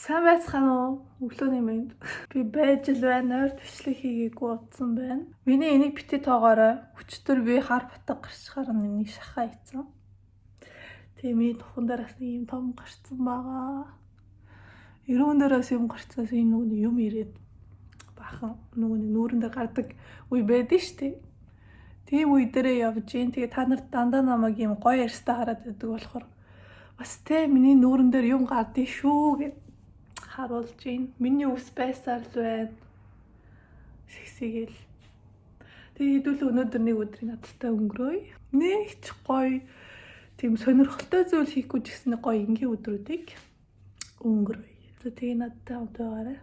Сайн байцгаана уу? Өглөөний мэнд. Би байж л байна, ойр бичлэг хийгээгүй утсан байна. Миний энийг бити тоогоорой. Өчтөр би хар бутга гарчхаар нэг шахаа ийцэн. Тэгээ миний тухан дээрээс нэг юм том гарцсан байгаа. Эрүүн дээрээс юм гарцаас энэ нөгөө юм ирээд бахан нөгөө нүүрэн дээр гардаг үе байдаг штеп. Тийм үе дээрээ явж гин. Тэгээ та нарт дандаа намайг юм гоё ярьстаа хараад байдаг болохоор бас тэ миний нүүрэн дээр юм гардыг шүү гэд харуулж гин. Миний ус байсаар л байна. Сэгсэгээл. Тэгээ хэдүүл өнөөдөр нэг өдрийн надтай өнгөрөөе. Нэг ч гоё тийм сонирхолтой зүйл хийхгүй ч гэсэн гоё ингийн өдрүүдийг өнгөрөөе. Тэгээ надтай хамт байгаарай.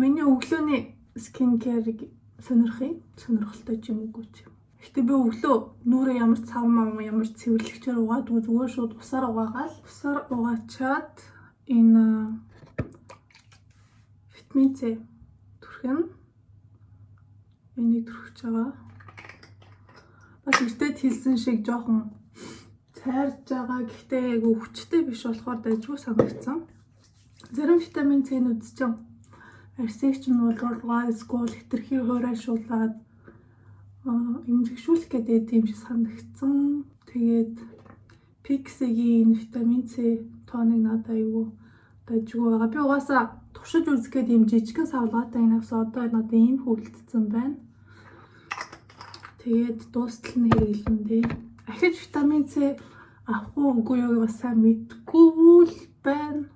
Миний өглөөний скинкерийг сонирхолтой ч юм уугүй ч. Гэтэ би өглөө нүрээ ямар цавмаа ямар цэвэрлэгчээр угаадгүй зүгээр шууд усаар угаачаад энэ витамин С түрхэн энийг түрхэж байгаа. Бас эртээд хэлсэн шиг жоохон цайрж байгаа. Гэхдээ айгүй хүчтэй биш болохоор дайггүй санагдсан. Зарим витамин С-нүүд чинь арсыг чинь уулуулгаа эсвэл хэтэрхий хуурайшуулаад эмзэгшүүлэх гэдэг юм шиг санагдсан. Тэгээд Pixie-гийн витамин С тоныг надад аюу дайггүй байгаа. Би угаасаа туршиж үзэх гэдэг юм жижигхэн савлгаатай энэс одоо надад ийм хүлдсэн байна. Тэгээд дуустал нь хэрэглэндээ. Ахиж витамин С авах уугүй юу бас сайн мэдгүй л байна.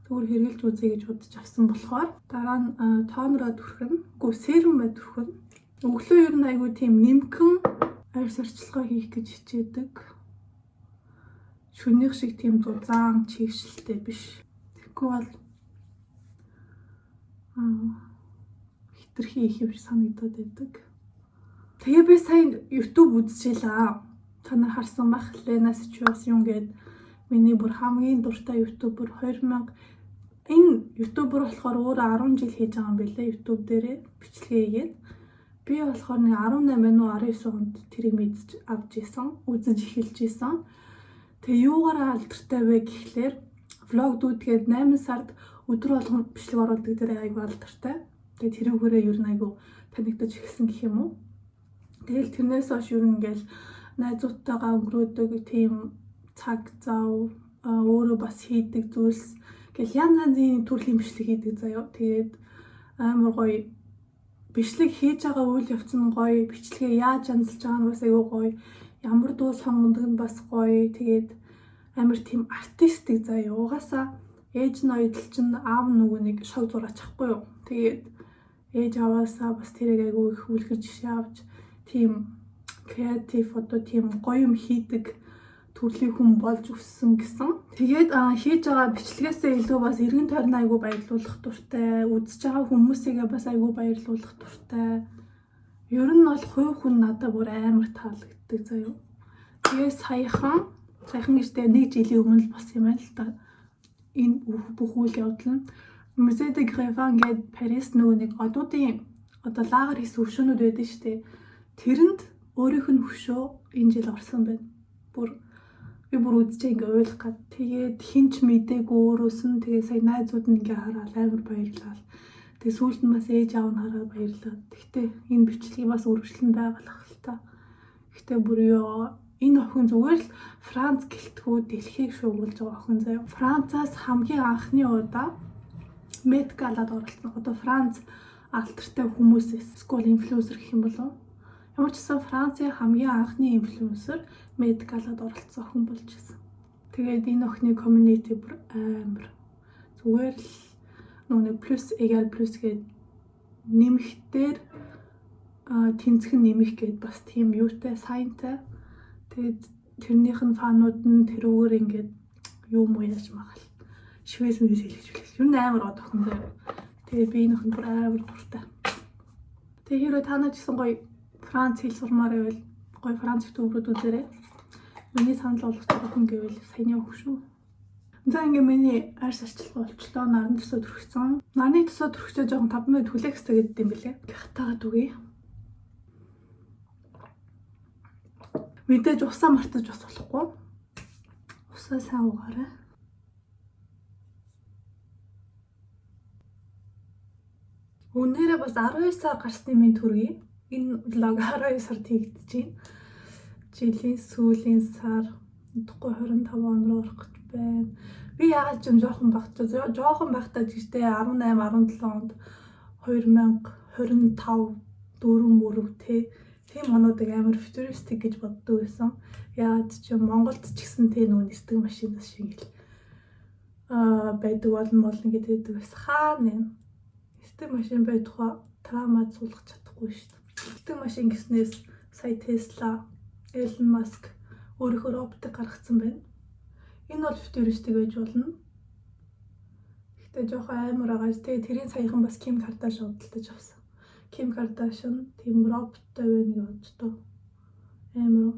Зүгээр хэрэглэж үзье гэж бодож авсан болохоор дараа нь тоонороо түрхэн, серум бай түрхэн. Өглөө ер нь айгүй тийм нэмхэн арьс арчилгаа хийх гэж хичээдэг. Шөнийх шиг тийм дузаан чигшэлтэй биш. Тэгэхгүй бол хитрхи их юм шиг санагдаад байдаг. Тэгээ би сайн YouTube үзчихлаа. Та нар харсан байх Lena Situation гээд миний бүр хамгийн дуртай YouTuber 2000 энэ YouTuber болохоор өөрөө 10 жил хийж байгаа юм билээ YouTube дээрээ бичлэгээ хийгээд. Би болохоор нэг 18 уу 19 онд тэрийг мэдж авч исэн, үзэж эхэлж исэн. Тэгээ юугаараа алдартай вэ гэхлээр влогдуудгээд 8 сард өдөр болгон бичлэг оруулдаг дээр айгүй алдартай. Тэгээ тэрүүгээрээ ер нь айгүй танигдаж эхэлсэн гэх юм уу. Тэгэл тэрнээс хойш ер нь ингээл найзуудтайгаа өнгөрөөдөг тийм цаг зав өөрөө бас хийдэг зүйлс гэл янз янзын төрлийн бичлэг хийдэг заяа. Тэгээд амар гоё бичлэг хийж байгаа үйл явц нь гоё, бичлэгээ яаж янзлж байгаа нь бас айгүй гоё, ямар дуу сонгодог нь бас гоё. Тэгээд амар тийм артистик заяа. Угаасаа ээж нь оёдол чинь аав нөгөө нэг шог зураач ахгүй юу. Тэгээд ээж аваасаа бас тэрийг айгүй их үлгэр жишээ авч тийм креатив одоо тийм гоё юм хийдэг төрлийн хүн болж өссөн гэсэн. Тэгээд хийж байгаа бичлэгээсээ илүү бас эргэн тойрны айгу баярлуулах дуртай, үзэж байгаа хүмүүсийгээ бас айгу баярлуулах дуртай. Ер нь бол хувь хүн надад бүр амар таалагддаг заяа. Тэгээ саяхан гэжтэй 1 жилийн өмнө бас юм байна л да. Энэ бүх үйл явдал нь Musée de Grévin гэдэг Парис нөгөө нэг одуудын одоо лагер хийсэн хөшөөнүүд байдаг шүү дээ. Тэрэнд өөрийнх нь хөшөө энэ жил орсон байна. Би бүр үзчихээ ингээ ойлгох гад. Тэгээд хинч мдээгүй өөрөөс нь тэгээ сая найзууд нь ингээ хараад амар баярлал. Тэгээ сүүлд нь бас ээж аав нь хараад баярлаад. Гэхдээ энэ бичлэгийг бас үргэлжлэн байгалах л та. Гэхдээ бүр энэ охин зүгээр л Франц гэлтгүү дэлхийг шуугуулж байгаа охин заяа. Францаас хамгийн анхны удаа Met Gala-д оролцсон. Одоо Франц алтартай хүмүүсээс скол инфлюенсер гэх юм болов. Ямар ч гэсэн Францын хамгийн анхны инфлюенсер Met Gala-д оролцсон охин болж ирсэн. Тэгээд энэ охины community бүр амар. Зүгээр л нэг плюс эgal плюс гээд нэмэхтэр тэнцэх нэмэх гээд бас тийм юутай сайнтай. Тэгээд тэрнийх нь фанууд нь тэрүүгээр ингээд юм яаж магаал. Швейц мөс хэлж. Юу амар од охин заяа. Тэгээд би энэ охин бүр амар дуртай. Тэгээд хэрвээ та нар ч гэсэн гоё Франц хэл сурмаар байвал гоё Франц ютуберүүд үзээрэй. Миний санал болгох охин гэвэл саяны хөвшөө. За ингээ миний арьс арчилгаа болчлоо. Нарны төсөө төрчихсөн. Нарны төсөө төрчихөө жоохон 5 минут хүлээх хэрэгтэй гэдэг юм билээ. Гахтаагаад үгүй. Мэдээж усаа мартаж бас болохгүй. Усаа сайн уугаарай. Өнөөдөр бас 12 сар гарсны минь төргий. Энэ влог 12 сард хийгдэж байна. Жилийн сүүлийн сар 25 он руу орох гэж байна. Би яагаад ч юм жоохон багтаа жиштэй 18 17 онд 2025 4 тийм онуудыг амар фьютуристик гэж боддог байсан. Яагаад ч юм Монголд ч гэсэн тийм нүүн нисдэг машинаас шиг л байдаг болно гэдэг байсан. Хаана нисдэг машин байдгаа трамад суулгах чадахгүй шүү дээ. Нисдэг машин гэснээс сая Tesla, Elon Musk өөрийнхөө роботыг гаргацсан байна. Энэ бол фьютуристик байж болно. Гэхдээ жоохон амар байгаас тэгээ тэрийн саяхан бас Kim Kardashian худалдаж авсан. Kim Kardashian тийм роботтой байна гэж боддоо. Амар.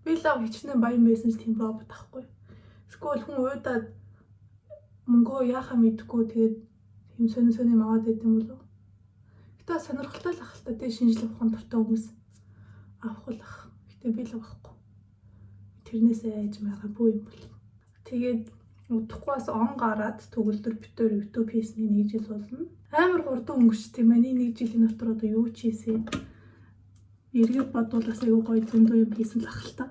Би л хичнээн баян байсан ч тийм робот авахгүй. Эсвэл хүн уйдаад мөнгөө яахаа мэдэхгүй тэгээд тийм сонь юм аваад байт юм болов. Гэтэ сонирхолтой л ах л та тийм шинжлэх ухаан дуртай хүмүүс авах. Гэтэ би л авахгүй. Тэрнээс айж байгаа бүү юм бол. Тэгээд удахгүй бас он гараад төгөлдөр битээр YouTube хийсний 1 жил болно. Амар хурдан өнгөрч тийм ээ. 1 жилийн дотор одоо юу ч хийсэн. Эргээд бодвол бас аюу гоё зөндөө юм хийсэн л ах л та.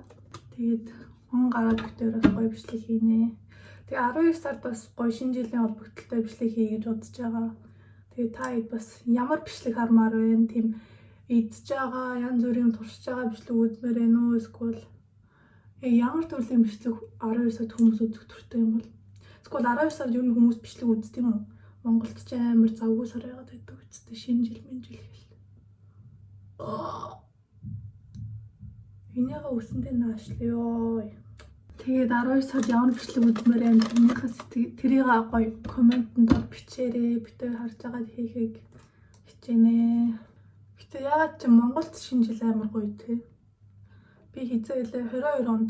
Тэгээд он гараад битээр бас гоё бичлэг хийнэ. Тэгээ 12 сард бас гоё шинэ жилийн холбогдлолтой бичлэг хий гэж бодож байгаа. Тэгээ та хэд бас ямар бичлэг хармаар вэ? Тийм идж байгаа, янз бүрийн туршиж байгаа бичлэг үзмээр байна уу? Эсвэл ямар төрлийн бичлэг 12 сард хүмүүс үзэх төртэй юм бол? Эсвэл 12 сард юу н хүмүүс бичлэг үздэг юм уу? Монголд ч амар завгүй сар байгаад байдаг үстэй шинэ жил хэл. Энийгээ үсэндээ наашлёо. Тэгээд 12 сард ямар бичлэг үзмээр байна? Тэрнийхээ тэрийг гоё комментэнд бичээрэй. Битээ харж байгаад хийхийг хичээнэ. Гэтэ ягаад ч Монголд шинэ жил амар гоё тий. Би хизээ илээ 22 онд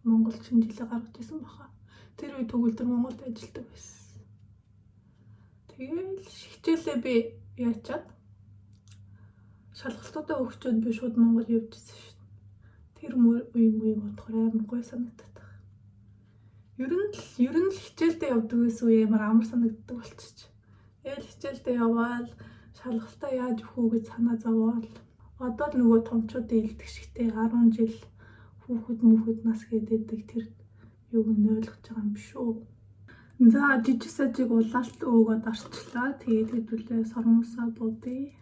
Монголд шинэ жилээ гаргаж ирсэн баха. Тэр үе төгөлдөр Монголд ажилладаг байсан. Тэгэл хичээлээ би яачаад шалгалтуудаа өгчөөд би шууд Монгол явж ирсэн шүү дээ. Тэр үе бодохоор амар гоё санагдаад байна. Ер нь л хичээлдээ явдаг гэсэн үе амар амар санагддаг болчих. Тэгэл хичээлдээ яваал шалгалтаа яаж өгөх үү гэж санаа зовоол. Одоо л нөгөө томчуудын илдэг шигтэй 10 жил хүүхэд нас гэдэг тэр юуг нь ойлгож байгаа юм биш үү. За жижиг сажиг улаалт өгөөд арчлаа. Тэгээд хэдүүлээ сормосоо буудъя.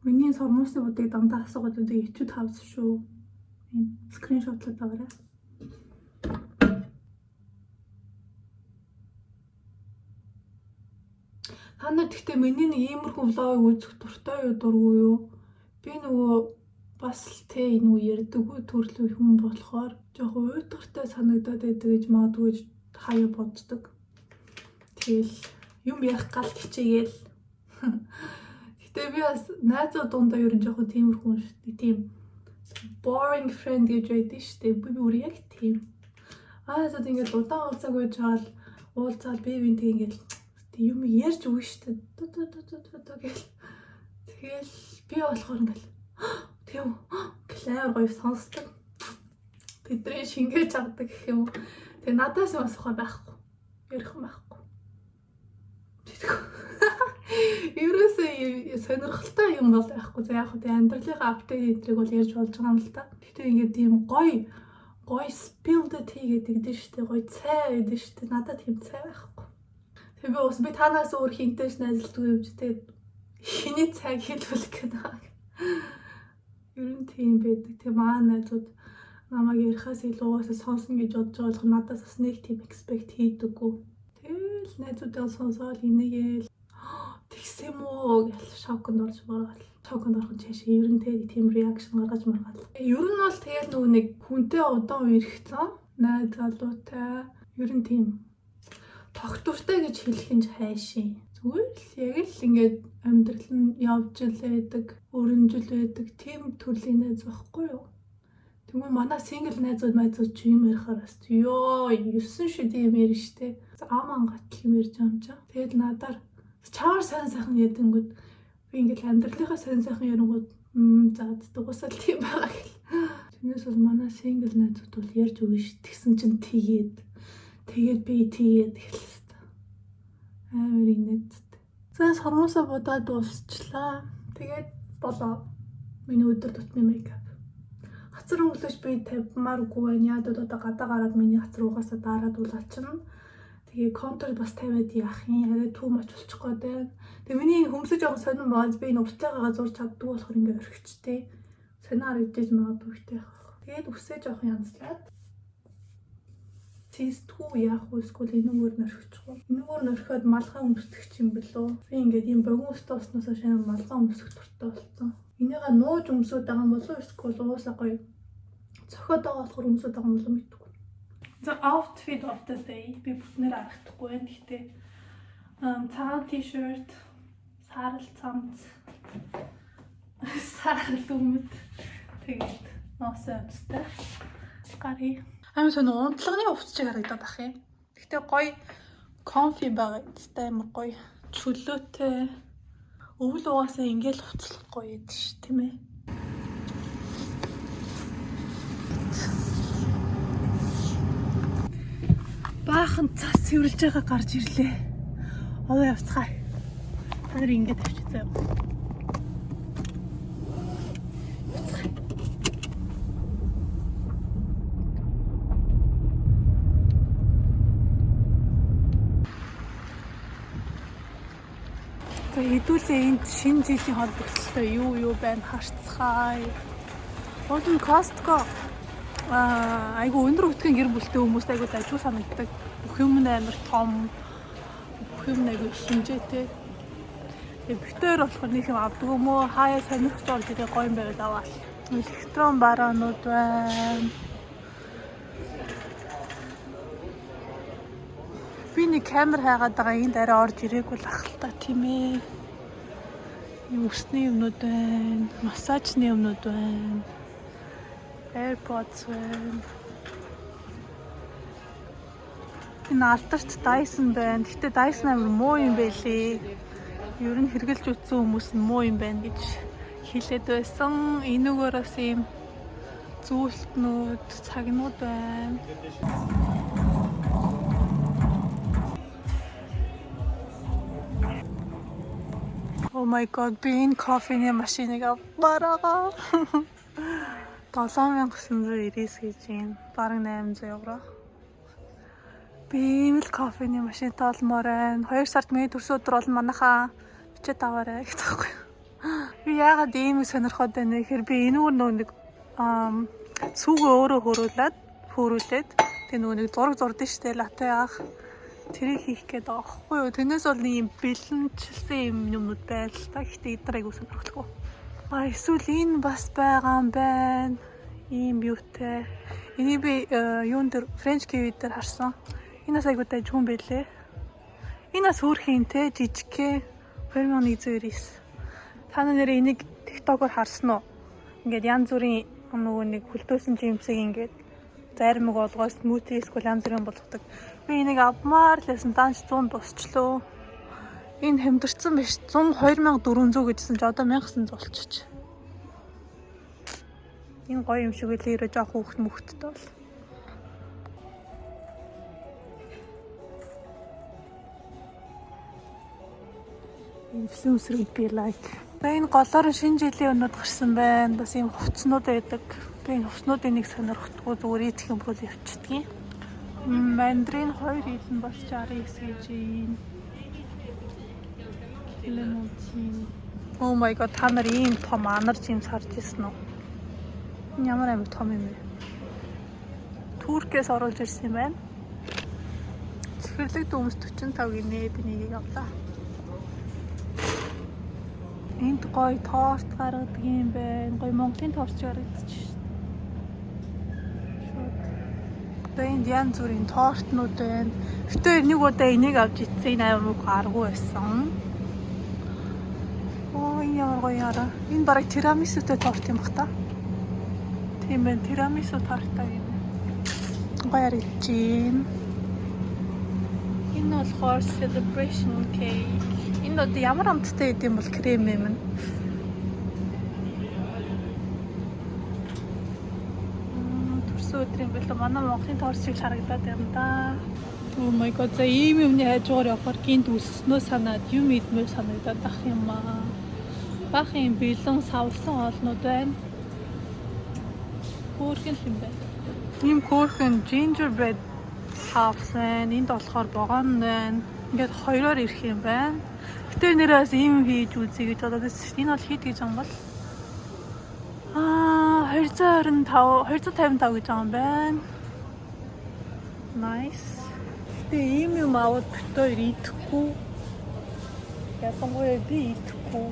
Миний сормосын буудыг дандаа асуугаад байдаг ичүүд хавс шүү. Энэ скриншотлоод аваарай. Та нар гэхдээ миний нэг иймэрхүү влогыг үзэх дуртай юу дургүй юу? Би нөгөө бас л тэ энэ үе ярьдаггүй төрлийн хүн болохоор жоохон уйтгартай санагдаад байдаг гэж магадгүй гэж хаяа боддог. Тэгэл юм ярих гал хичээгээл. Гэтэ би бас найзууд дундаа ер нь жоохон тиймэрхүү шүү дээ. Тийм boring friend гэж байдаг шүү дээ. Би бүр яг тийм. Зод ингээд удаан уулзааг байж хаал уулзаал би бинтэй ингээд юм ярьж өгнө шүү дээ. Гэл. Тэгэл би болохоор ингээд тийм клэр гоё сонсдог. Тэдрээ шингээж авдаг гэх юм. Тэгээ надаас сонсохоо байхгүй. Ярих юм байхгүй. Ерөөсөө сонирхолтой юм бол байхгүй. За яг хөө амьдралынхаа апдейт эдрийг бол ярьж болж байгаа юм л та. Гэтэ ингээд тийм гоё spilled tea гэдэг дээ шүү дээ. Гоё цай гэдэг шүү дээ. Надад тийм цай байхгүй. Тэгээ би танаас өөр хинтэйш найзлдаггүй юм чи тэгээд хиний цайг хэлүүлэх гэдэг. Ер нь тийм байдаг. Тэгээ маа найзууд намайг ярихаас илүү уусаа сонсно гэж бодож байгаа болох надаас бас нэг тийм expect хийдэггүй. Тэгэл найзуудаа сонсоод инээгээл тэгсэн юм уу гэж шоконд орж маргаал. Шоконд орхон чаашаа ер нь тийм реакшн гаргаж маргаал. Ер нь бол тэгэл нөгөө нэг хүнтэй удаан үерхцэн найз залуутай ер нь тийм тогтвортой гэж хэлэх нь хайшин. Зүгээр л яг л ингээд амьдрал нь явж л байдаг, өрнжил байдаг тийм төрлийн найз байхгүй юу? Тэгвэл манай сингл найзууд чи юм ярихаар бас ёо 9 шид юм ярина штэ. Аман гатл юм ярьж байгаа юм чаа. Тэгэл надаар чаар сайн ядэнгүүд би ингээд амьдралынхаа сайн ярингууд за дуусаад тийм байгаа гэл. Тэрнээс бол манай сингл найзууд бол ярьж өгнө ш. Тэгсэн чинь тэгээд би тэгээд эхэлсэн. Амар инээдтэй. За сормосоо бодоод дуусчлаа. Тэгээд болоо. Миний өдөр тутмын мейкап. Хацар өнгөлөж би тавьмааргүй байна. Яад одоо гадаа гараад миний хацар угаасаа дараад улаачна. Тэгээ контур бас тавиад яах юм. Арай too much болчих гээд байна. Тэгээ миний хөмсөж байгаа сонирн бааз би энэ уртаагаа зурж чаддгүй болохоор ингээ орхичтэй. Сонир идэж магадгүй ихтэй. Тэгээд үсэж авах янзлаад. Тестгүй яах вэ? Эсвэл энэгээр нөрчихгүй. Энэгээр нөрхөд малгай өмсдөгч юм бэлөө. Би ингээд ийм богино өстө осноос шин малгай өмсөх туртай болсон. Энийгээ нууж өмсөд байгаа юм болов эсвэл уусаа гоё цохиод байгаа болохоор өмсөд байгаа юм болов мэдгүй. За outfit of the day би бүтнээр харагдахгүй байна. Гэхдээ цагаан t-shirt, сарал цамц, сарал өмд тэгээд ноосоо өмстэй. Гари амар сонь унтлагын хувцсыг харагдаад ах юм. Гэхдээ гоё comfy байгаа. Тэстэй амар гоё чөлөөтэй. Өвөл угаасаа ингээл хувцлах гоё ядчих ш тийм ээ. Баахан цас цэвэрлж байгаа гарч ирлээ. Одоо явцгаая. Та нар ингээд тавьчихсан юм. Хэдүүлээ энд шинэ жилийн холбогдлолтой юу байна харцгаая. Одон Costco айгу өндөр өтгөн гэр бүлтэй хүмүүст айгу дажгүй санагддаг. Бүх юм амар том. Бүх юм айгу хэмжээтэй. Битээр болохоор нэг юм авдаг юм уу? Хаяа сонирхож орж ирээ гоё юм байгаад аваа. Электрон бараанууд байна. Би нэг камер хайгаад байгаа энд арай орж ирээгүй л ахaltaа тийм ээ. Ийм өсний юмнууд байна. Массажны юмнууд байна. AirPods байна. Энэ алдарт Dyson байна. Гэтэ Dyson амар муу юм байлээ. Ер нь хэрглэж утсан хүмүүс нь муу юм байна гэж хэлээд байсан. Энүүгээрээс ийм зүйлтнүүд, цагнууд байна. Oh my god, би энэ кофений машиныг авбараа. 7990 гэж юм. Бараг 800 евро. Би имэл кофений машинтай олмоор байна. 2 сард миний төрсөн өдөр бол манайхаа бичээд аваарай гэх таахгүй. Би яагаад ийм сонирхоод байна гэхээр би энүүгээр нэг сүгөө өөрөө хөөрүүлээд тэг нэг зураг зурдсан штэ латте аах. Тэрийг хийх гээд байгаа байхгүй юу. Тэрнээс бол ийм бэлэнчилсэн юм юмнууд байл та. Гэхдээ эдрийг үсэн орхолгүй. Эсвэл энэ бас байгаа юм байна. Ийм юутай. Энийг би юун дээр French Kiwi дээр харсан. Энэ бас айгуу дайж хүн байлээ. Энэ бас хөөрхөн те жижигхэн 2199. Та нэр энийг TikTok-оор харсан уу? Ингээд янз бүрийн нөгөө нэг хөлдөөсөн жимсийг ингээд зармаг болгоо смути эсвэл янз бүрийн болгодог. Би энийг авмаар лсэн данч 100 тусчлоо. Энэ хямдэрсэн биш 100 2400 гэжсэн ч одоо 1900 болчих. Энэ гоё юм шиг үлээ ирээ жоох хүүхд мөхтд бол. Influencer would be like. Энэ голоор шинэ жилийн өнөд гарсан байна. Бас ийм хувцснууд байдаг. Би энэ хувцснуудын нэг сонирхдаггүй зүгээр идэх юм бол явчихдгийг. Мандрин 2 хэлэн бас 69 гэж юм. Oh my god, та нар ийм том анар жимс харж ирсэн үү? Ямар амар том юм бэ? Туркээс оруулж ирсэн юм байна. Цэвэрлэг дөмс 45 гинэ би нэгийг авлаа. Энд гоё торт гаргадаг юм байна. Гоё Монголын торт гаргадчих шээ. Энд янз бүрийн тортнууд байна. Гэтэ нэг удаа энийг авч ицсэн амар гаргүй байсан. Ямар гоё яра. Энэ бараг тирамисутэй торт юм бах та. Тийм байна, тирамису тортой юм. Гоё харагдчихээн. Энэ болохоор celebration cake. Энэ одоо ямар амттай идэм бол крем юм. Төрсөн өдрийн бэлэн манай Монголын торт шиг харагдаад байна да. Oh my god, за ийм юмны хажуугаар явахаар гинт үлснөө санаад юм идмээр санагдаад ах юм аа. Бах юм бэлэн савлсан олнууд байна. Хөөрхөн юм байна. Ийм хөөрхөн gingerbread house байна. Энд болохоор богоно байна. Ингээд хоёроор ирэх юм байна. Гэтэ нэрээс ийм хийж үзье гэж бодоод байсан. Энэ бол хэд гэж юм бол 255 гэж байгаа юм байна. Nice. Гэтэ ийм юм аваад битээр идэхгүй. Ялангуяа би идэхгүй.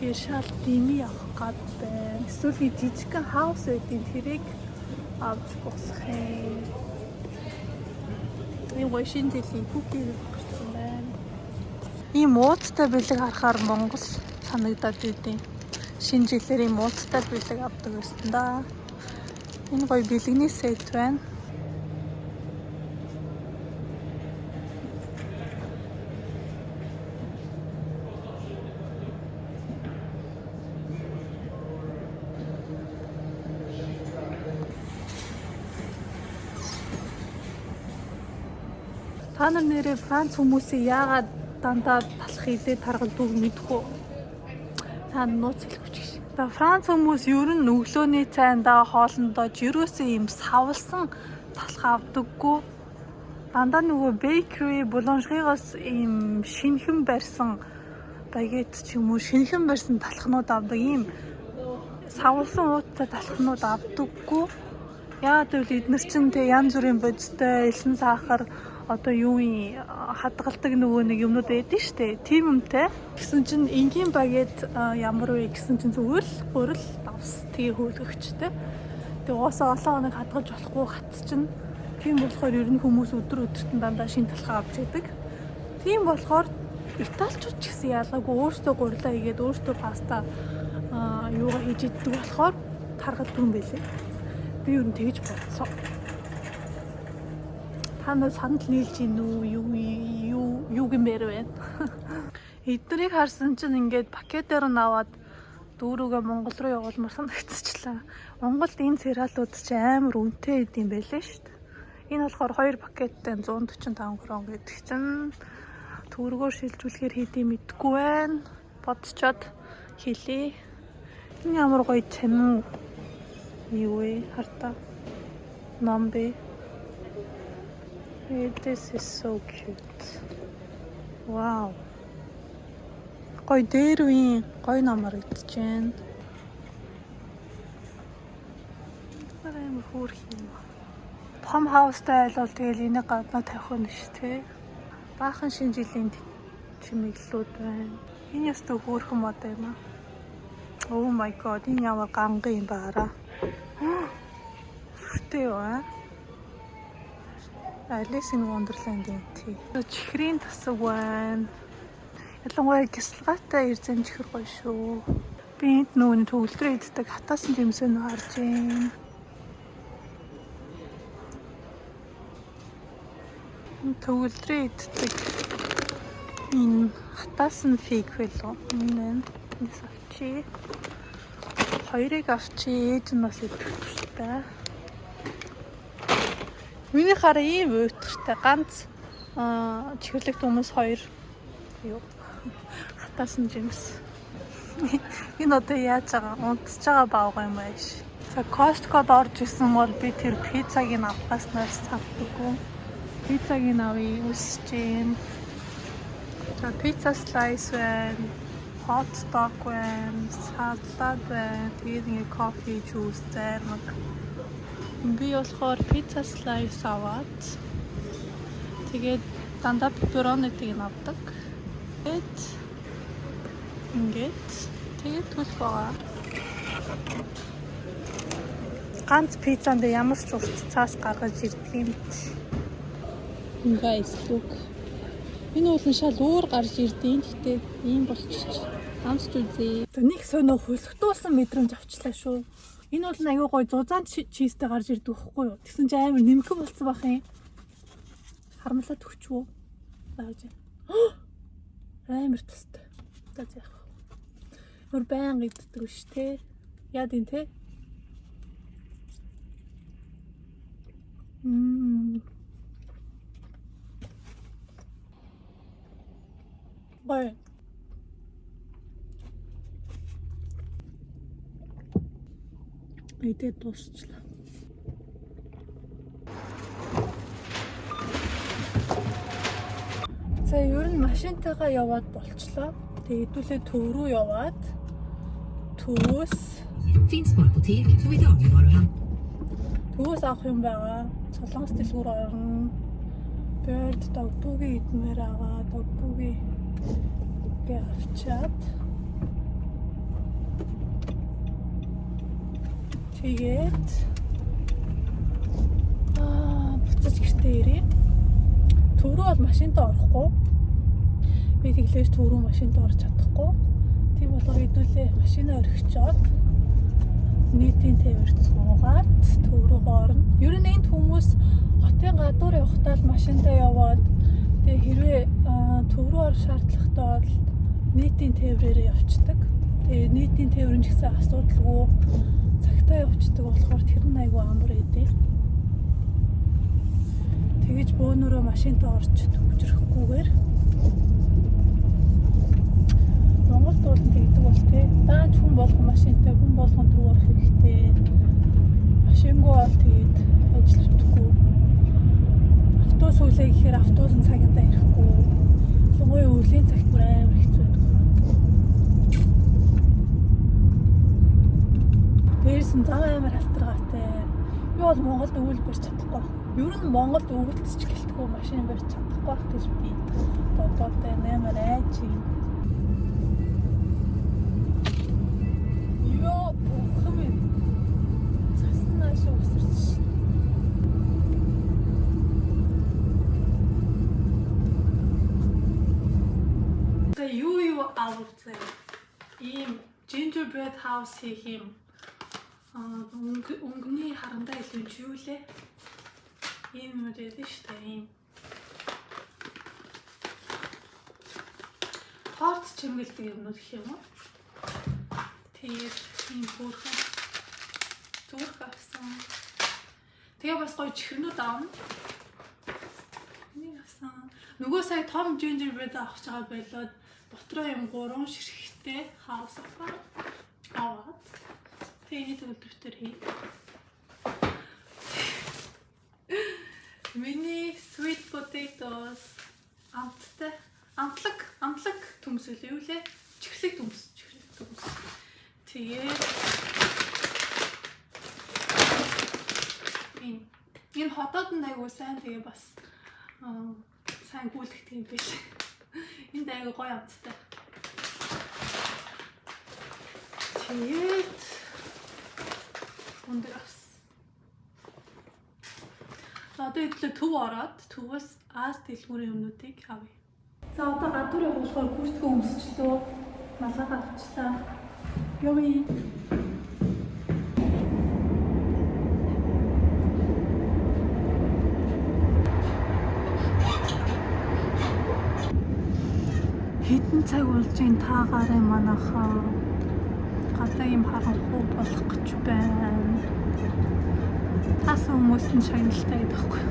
Тэгэхээр шал дими авах гад байна. Эсвэл жижигхэн хаус байдгийн тэрийг авч босох юм. Энэ шинэ жилийн куки гарсан байна. Ийм уудтай бэлэг харахаар Монгол санагдаад идэв. Шинэ жилээр ийм уудтай бэлэг авдаг байсан да. Энэ гоё бэлгэний сет байна. Та нар нэрээ Франц хүмүүсийг яагаад дандаа талах хилээ таргалдууг мэдгүй. Та нууц хэлэхгүй ч. Франц хүмүүс ер нь өглөөний цайндаа хоолндоо жирөөсөө юм савлсан талах авдаггүй. Дандаа нөгөө bakery, boulangerie-гоос ийм шинхэн барьсан багет ч юм уу шинхэн барьсан талхнууд авдаг. Ийм савлсан ууттай талхнууд авдаггүй. Яагаад гэвэл эдгээр чинь тэг янз бүрийн бодистой, элсэн сахар одоо юу юм хадгалдаг нөгөө нэг юмнууд байдаг штэ. Тийм юмтай. Гэсэн чинь энгийн багет ямар вэ гэсэн чинь зүгээр л гурил давс тэгээ хөөлгөгчтэй. Тэгээ уусаа олон хоног хадгалж болохгүй хат чинь. Тийм болохоор ер нь хүмүүс өдөр өдөртөө дандаа шин талхаа авч яадаг. Тийм болохоор италичууд ч гэсэн ялгаагүй өөрсдөө гурилаа хийгээд өөрсдөө паста юугаа хийж иддэг болохоор таргалдаг юм байлээ. Би ер нь тэгж бодсон. Та нар санал нийлж гин үү юу гэмээр байна. Эднэрийг харсан чинь ингээд пакетээр нь аваад дүүрүүгээ Монгол руу явуулмаар санагдчихлаа. Монголд энэ цералууд ч амар үнэтэй идэм байлээ шүү дээ. Энэ болохоор 2 пакеттай 145 крон гэдэг чинь төгрөгөөр шилжүүлэхээр хэдий мэдгүй байна. Бодцоод хэлээ. Энэ ямар гоё тань юу вэ? Хартаа. Номбе. This is so cute. Wow. Гоё дээр үе гоё намар идчихээн. Марам хөөх юм. Том хаустай айлвал тэгэл энийг гаднаа тавих нь шүү дээ. Баахан шинэ жилийн чимэглэлүүд байна. Энэ ястаа хөөрхөн мод юм аа. Oh my god, энэ ямар ганга юм баараа. Тэ яа. Alice in Wonderland тий. Чихрийн тасаг байна. Ялангуяа гислгаатай ирзэн чихэр гоё шүү. Би энд нүүн төвлөрөө иддэг хатаасан жимсээ нөө харж байна. Төвлөрөө иддэг энэ хатаасан фиг байлоо. Энэ авчи. Хоёрыг авчи, ээж нь бас идэх туфтаа. Миний хараа ийм уйтгартай ганц чихэрлэгт хүмүүс хоёр юу хатаасан жимс. Энэ одоо яаж байгаа? Унтж байгаа баага юм байш. За Costco-д орж исэн бол би тэр пиццагийг авахаснаас цавдаггүй. Пиццагийг авъя үсэж юм. За pizza slice байна. Hot dog байна. Салат байна. Тэгээд ингээ кофе, juice займаг. Би болохоор pizza slice аваад тэгээд дандаа pepperoni-г авдаг. Ингээд тэгээд төлөх байгаа. Ганц пиццанд ямар ч урт цаас гаргаж ирдэг юм биш. Guys, look. Энэ уулын шал өөр гарч ирдэг. Гэхдээ ийм болчих. Амсч үзье. Нэг сонио хөлгтүүлсэн мэдрэмж авчлаа шүү. Энэ бол аюу гой зузаан чизтэй гарч ирдэг байхгүй юу? Тэгсэн чинь амар нэмхэн болцсон байх юм. Харамлаад өгчвөө. Зааж. Амар тустай. За яах вэ? Өөр баян иддэг ш тэ. Яад ин тэ? Бай. Идээд дуусчлаа. За ер нь машинтайгаа яваад болчлоо. Тэгээ хэдүүлээ төв рүү яваад төвөөс авах юм байгаа. Солонгос дэлгүүр орно. Bird dogbugi идмээр байгаа. Dogbugi гээ авчаад тэгээд буцаж гэртээ ирээ. Төв рүү бол машинтаа орохгүй. Би тэглээж төв рүү машинтаа орж чадахгүй. Тийм болохоор хэдүүлээ машинаа орхичоод нийтийн тээвэрт суугаад төв рүү орно. Ер нь энд хүмүүс хотын гадуур явахдаа л машинтаа яваад тэгээ хэрвээ төв рүү орох шаардлагатай бол нийтийн тээврээр явцдаг. Тэгээ нийтийн тээврэн ч гэсэн асуудалгүй цагтаа явцдаг болохоор тэр нь айгүй амар эдээ. Тэгэж бөөнөрөө машинтаа орж төвжрэхгүйгээр Монголд бол тэгдэг бол тээ. Даанч хүн болгон машинтай, хүн болгон төв орох хэрэгтэй. Машингүй бол тэгээд ажил өтөхгүй. Автобус үлээ гэхээр автобусын цагтаа ирэхгүй. Ялангуяа өглөөний цагт бүр амар хэцүү байдаг. Дээрс нь зам амар халтаргаатай. Би бол Монголд өвөл барьж чадахгүй. Ер нь Монголд өвөлдсөж гэлтгүй машин барьж чадахгүй байх гэж би бодоотой амар айж юм. Йоо, хэмээн. Цаснаа шиг усарч. За юу авах ийм gingerbread house хийх юм. Өнгөний харандаа илүү ч юу лээ. Ийм юм дээ штэ ийм. Торт чимгэлдэг юмнууд гэх юм уу? Тэгээд ийм бүрхэн зүрх авсан. Тэгээ бас гоё чихрнүүд аавна. Нэг авсан. Нөгөө сая том gingerbread авах гэж байгаа байлоод дотроо юм 3 ширхэгтэй хаус аваад. Тэгээд өдөртөр хий. Миний sweet potatoes амтлаг төмсөл юу лээ? Чихрлэг төмс. Тэгээд энэ хотод нь айгуу сайн тэгээ бас сайн гүйлгэх юм биш. Энд айгуу гоё амттай. Тэгээд өндөр авс. Одоо идлээ төв ороод төвөөс Аз дэлгүүрийн өмнөдийг авъя. За одоо гадуурыг болохоор гүйцэтгэх өмсчлөө. Малгай авчлаа. Явъя. Хэдэн цаг болж ин таагаараа манайхаа гадаа юм харанхуй болох гэж байна. Тас хүмүүс нь шагналтай байхгүй.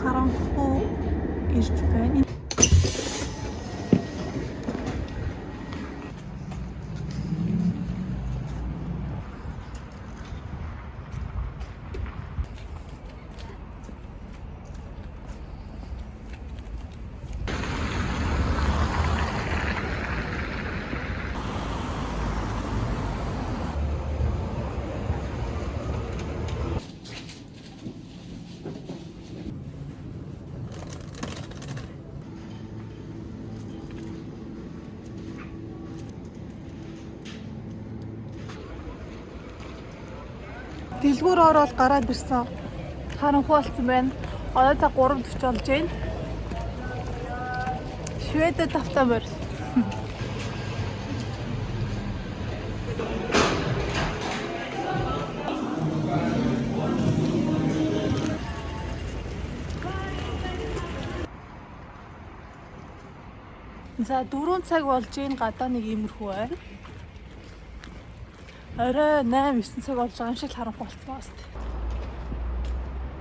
Харанхуй ирж байна. Дэлгүүр ороод гараад ирсэн. Харанхуй болсон байна. Одоо цаг 3:40 болж байна. Шведэд автаа морь. За 4 цаг болж ийн гадаа нэг иймэрхүү байна. Орой 8-9 цаг болж байгаа юм шиг харанхуй болсон байна.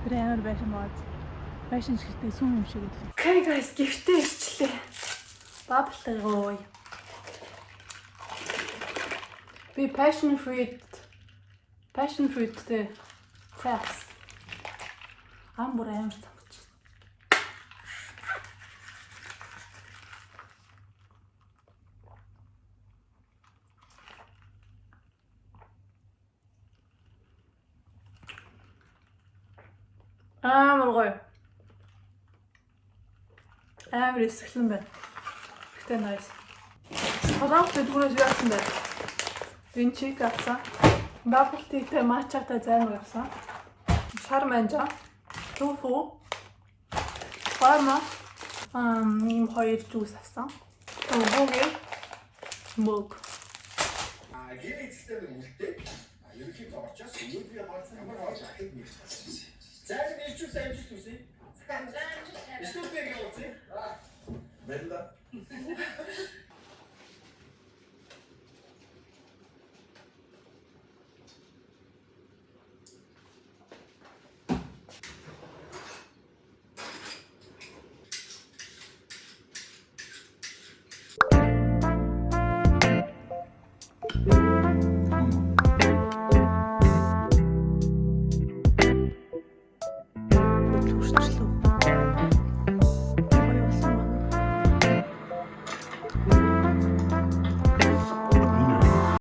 Тэр амар байшин бод. Байшин шигтэй сүм юм шиг л. Okay guys, гэртээ ирчлээ. Баблаа. Би passion fruit-тэй цаас. Амар амар цамч. Амар гоё. Амар эсгэлэн байна. Гэтэ nice. Хоолой дэлгүүрээс яасан бэ? Винчик авсан. Bubble tea-тэй матчатай займ авсан. Шар манжа, тофу, парма, ийм хоёр жуус авсан. Өвгөө мөг. Гэрээ эцэгтэй үлдээ. Ерөнхийдөө очоос өнөөдрийн хооцсон ямар хоол ахыг нэг. Зайг нэрчүүл амжилт үсэ. Ступиг явуулъя. Бэлда.